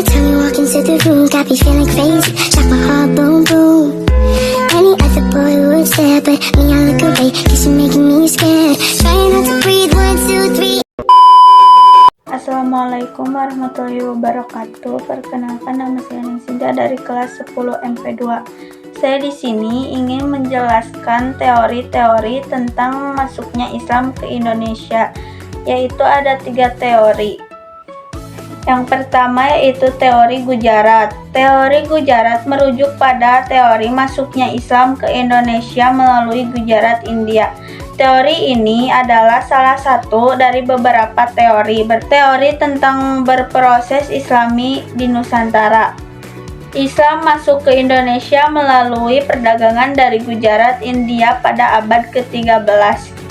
time you walk into the room, got me feeling crazy, shot my heart boom boom. Any other boy would stare, but me I look away, cause you're making me scared. Trying not to breathe, 1, 2, 3. Assalamualaikum warahmatullahi wabarakatuh. Perkenalkan, nama saya Ningsinda dari kelas 10 MP2. Saya di sini ingin menjelaskan teori-teori tentang masuknya Islam ke Indonesia, yaitu ada 3 teori. Yang pertama yaitu teori Gujarat. Teori Gujarat merujuk pada teori masuknya Islam ke Indonesia melalui Gujarat, India. Teori ini adalah salah satu dari beberapa teori tentang berproses Islami di Nusantara. Islam masuk ke Indonesia melalui perdagangan dari Gujarat, India pada abad ke-13.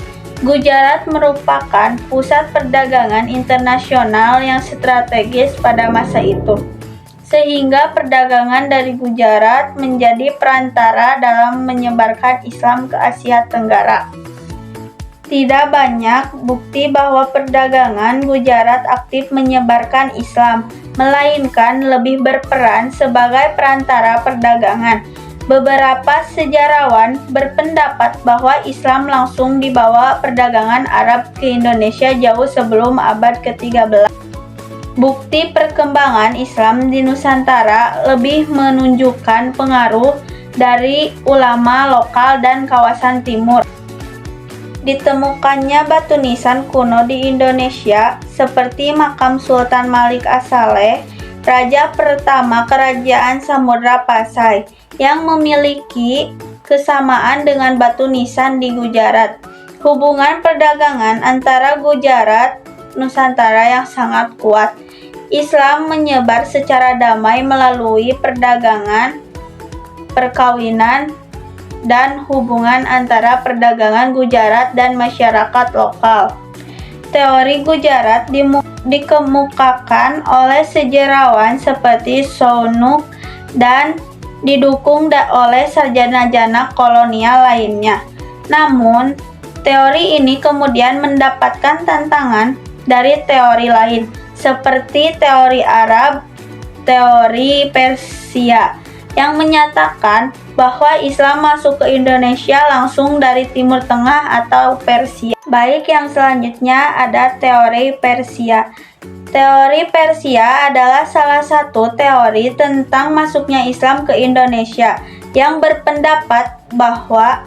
Gujarat merupakan pusat perdagangan internasional yang strategis pada masa itu, sehingga perdagangan dari Gujarat menjadi perantara dalam menyebarkan Islam ke Asia Tenggara. Tidak banyak bukti bahwa perdagangan Gujarat aktif menyebarkan Islam, melainkan lebih berperan sebagai perantara perdagangan. Beberapa sejarawan berpendapat bahwa Islam langsung dibawa perdagangan Arab ke Indonesia jauh sebelum abad ke-13. Bukti perkembangan Islam di Nusantara lebih menunjukkan pengaruh dari ulama lokal dan kawasan timur. Ditemukannya batu nisan kuno di Indonesia seperti makam Sultan Malik As-Saleh, raja pertama kerajaan Samudra Pasai, yang memiliki kesamaan dengan batu nisan di Gujarat. Hubungan perdagangan antara Gujarat Nusantara yang sangat kuat. Islam menyebar secara damai melalui perdagangan, perkawinan, dan hubungan antara perdagangan Gujarat dan masyarakat lokal. Teori Gujarat dikemukakan oleh sejarawan seperti Sounuk dan didukung oleh sarjana-sarjana kolonial lainnya. Namun, teori ini kemudian mendapatkan tantangan dari teori lain, seperti teori Arab, teori Persia, yang menyatakan bahwa Islam masuk ke Indonesia langsung dari Timur Tengah atau Persia. Baik, yang selanjutnya ada teori Persia. Teori Persia adalah salah satu teori tentang masuknya Islam ke Indonesia yang berpendapat bahwa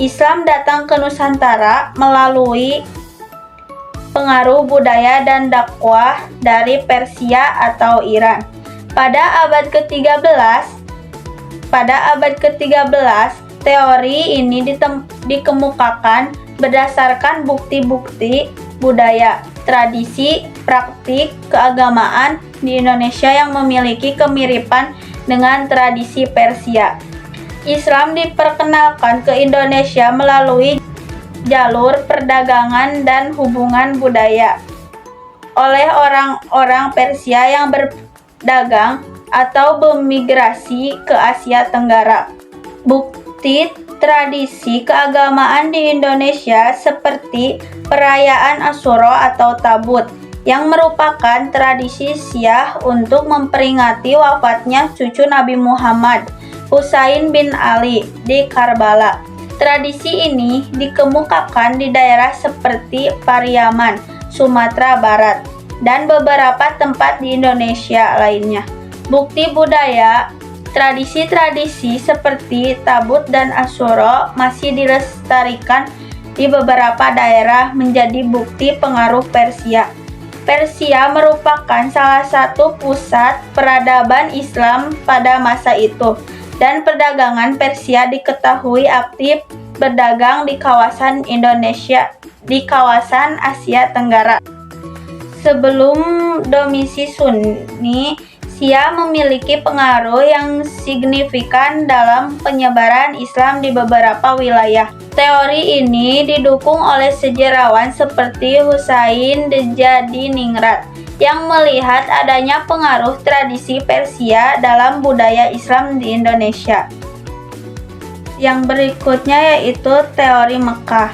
Islam datang ke Nusantara melalui pengaruh budaya dan dakwah dari Persia atau Iran. Pada abad ke-13, teori ini dikemukakan berdasarkan bukti-bukti budaya, tradisi, praktik keagamaan di Indonesia yang memiliki kemiripan dengan tradisi Persia. Islam diperkenalkan ke Indonesia melalui jalur perdagangan dan hubungan budaya oleh orang-orang Persia yang berdagang atau bermigrasi ke Asia Tenggara. Bukti tradisi keagamaan di Indonesia seperti perayaan Asyura atau Tabut, yang merupakan tradisi Syiah untuk memperingati wafatnya cucu Nabi Muhammad, Husain bin Ali, di Karbala. Tradisi ini dikemukakan di daerah seperti Pariaman, Sumatera Barat, dan beberapa tempat di Indonesia lainnya. Bukti budaya, tradisi-tradisi seperti Tabut dan Asyura masih dilestarikan di beberapa daerah menjadi bukti pengaruh Persia. Persia merupakan salah satu pusat peradaban Islam pada masa itu, dan perdagangan Persia diketahui aktif berdagang di kawasan Indonesia, di kawasan Asia Tenggara. Sebelum dominasi Sunni, Syiah memiliki pengaruh yang signifikan dalam penyebaran Islam di beberapa wilayah. Teori ini didukung oleh sejarawan seperti Husain Djadiningrat yang melihat adanya pengaruh tradisi Persia dalam budaya Islam di Indonesia. Yang berikutnya yaitu teori Mekah.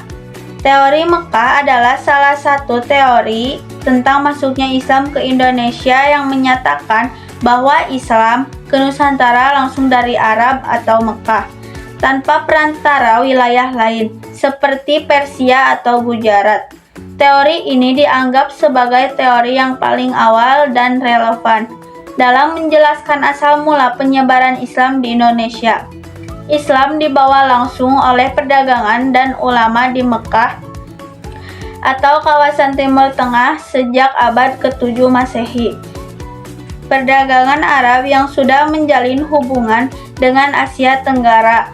Teori Mekah adalah salah satu teori tentang masuknya Islam ke Indonesia yang menyatakan bahwa Islam ke Nusantara langsung dari Arab atau Mekah, tanpa perantara wilayah lain, seperti Persia atau Gujarat. Teori ini dianggap sebagai teori yang paling awal dan relevan dalam menjelaskan asal mula penyebaran Islam di Indonesia. Islam dibawa langsung oleh perdagangan dan ulama di Mekah atau kawasan Timur Tengah sejak abad ke-7 Masehi. Perdagangan Arab yang sudah menjalin hubungan dengan Asia Tenggara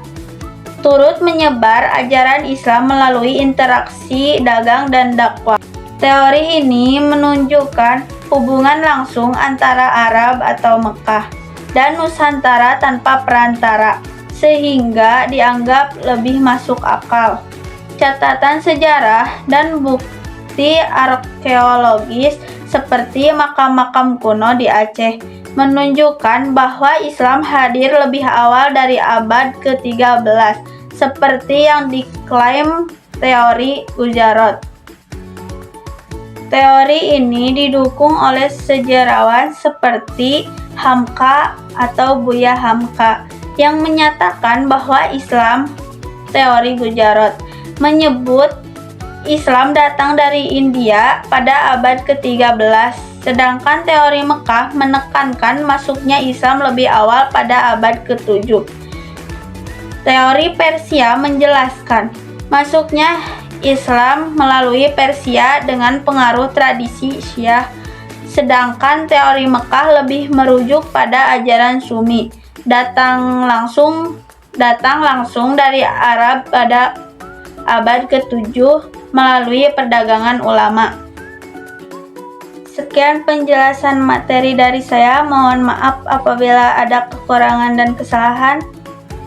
turut menyebar ajaran Islam melalui interaksi dagang dan dakwah. Teori ini menunjukkan hubungan langsung antara Arab atau Mekah dan Nusantara tanpa perantara, sehingga dianggap lebih masuk akal. Catatan sejarah dan bukti arkeologis seperti makam-makam kuno di Aceh menunjukkan bahwa Islam hadir lebih awal dari abad ke-13, seperti yang diklaim teori Gujarat. Teori ini didukung oleh sejarawan seperti Hamka atau Buya Hamka yang menyatakan bahwa Islam, teori Gujarat, menyebut Islam datang dari India pada abad ke-13, sedangkan teori Mekah menekankan masuknya Islam lebih awal pada abad ke-7. Teori Persia menjelaskan masuknya Islam melalui Persia dengan pengaruh tradisi Syiah, sedangkan teori Mekah lebih merujuk pada ajaran Sunni, datang langsung dari Arab pada abad ke-7 melalui perdagangan ulama. Sekian penjelasan materi dari saya. Mohon maaf apabila ada kekurangan dan kesalahan.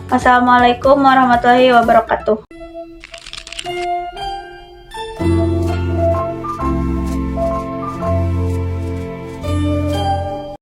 Wassalamualaikum warahmatullahi wabarakatuh.